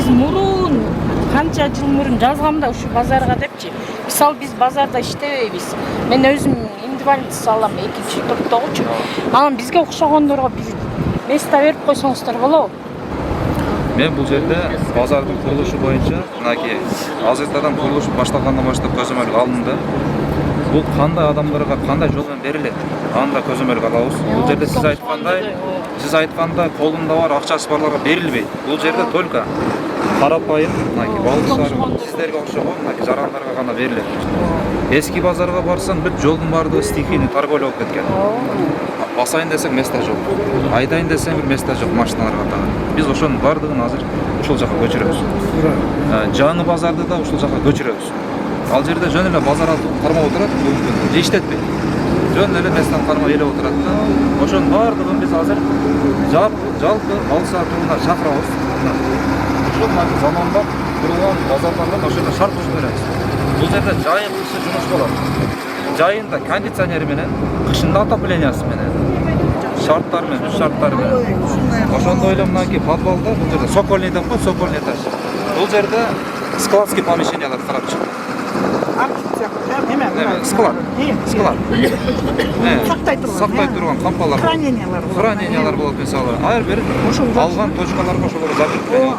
биз мурун канча жыл мурун жазгамда ушу базарга депчи. Мисалы биз базарда иштебейбиз. Мен өзүм инвалид алам, 2-топтогучу. Анан бизге окшогондорго биз место берип койсоңуздар болобу? Мен бул жерде базардын курулушу боюнча мынакей азыртадан курулуш башталгандан баштап көзөмөлгө алдым да. Бул кандай адамдарга кандай жол менен берилет? Аны да көзөмөлгө алабыз. Бул жерде сиз айткандай колунда бар акчасы барларга берилбейт. Бул жерде только карапайым мынакей балыктар сиздерге окшогон мынакей жарандарга гана берилет. Эски базарга барсаң бүт жолдун баардыгы стихийный торговля болуп кеткен. Басайын десең место жок. Айдайын десең бир место жок машиналарга да. Биз ошонун баардыгын азыр ушул жака көчүрөбүз. Жаңы базарды да ушул жака көчүрөбүз. Ал жерде жөн эле базар алтын кармап отурат, же иштетпейт. Жөн эле местен кармап эле отурат да. Ошонун баардыгын биз азыр жалпы алыс тургундар чакырабыз. Ушул заманбап курулган базарлардан ошондо шарт түзүп беребиз. Бул жерде жайын ысы жумуш болот. Жайында кондиционери менен, кышында отоплениеси менен, шарттар менен, шарттар менен. Ошондой эле мынакей подвалда бул жерде сокольный деп коет, сокольный этаж. Бул жерде складский помещениялар карап чыкты. Склад. Сактай турган кампалар. Хранениялар болот мисалы. Ар бир алган точкаларга ошолорго забит берилет.